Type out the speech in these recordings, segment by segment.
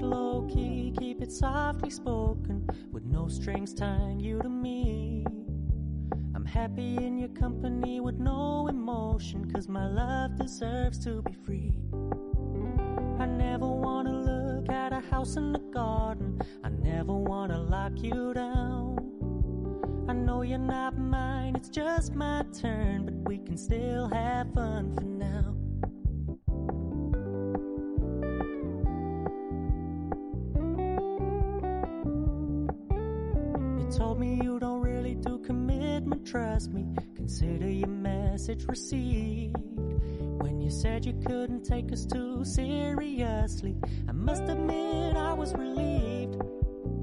low-key, keep it softly spoken, with no strings tying you to me. I'm happy in your company with no emotion, 'cause my love deserves to be free. I never wanna look at a house in the garden, I never wanna lock you down. I know you're not mine, it's just my turn, but we can still have fun for now. You told me you don't really do commitment, trust me, consider your message received. When you said you couldn't take us too seriously, I must admit I was relieved.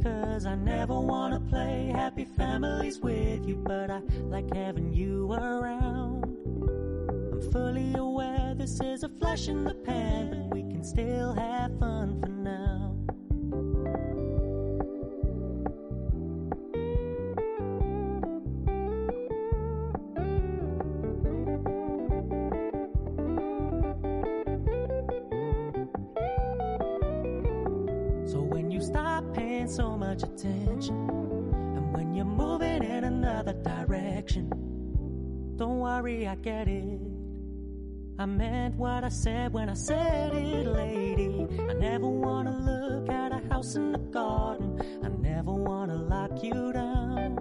'Cause I never wanna play happy families with you, but I like having you around. I'm fully aware this is a flash in the pan, but we can still have fun for now. So when you stop paying so much attention, and when you're moving in another direction, don't worry, I get it. I meant what I said when I said it, lady. I never wanna look at a house in the garden, I never wanna lock you down.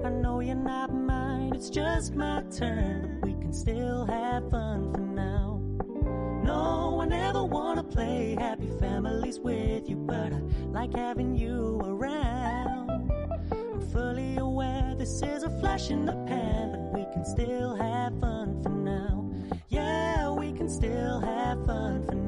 I know you're not mine, it's just my turn, but we can still have fun for now. No, I never wanna play happy families with you, but I like having you around. I'm fully aware this is a flash in the pan, but we can still have fun for now. Yeah, we can still have fun for now.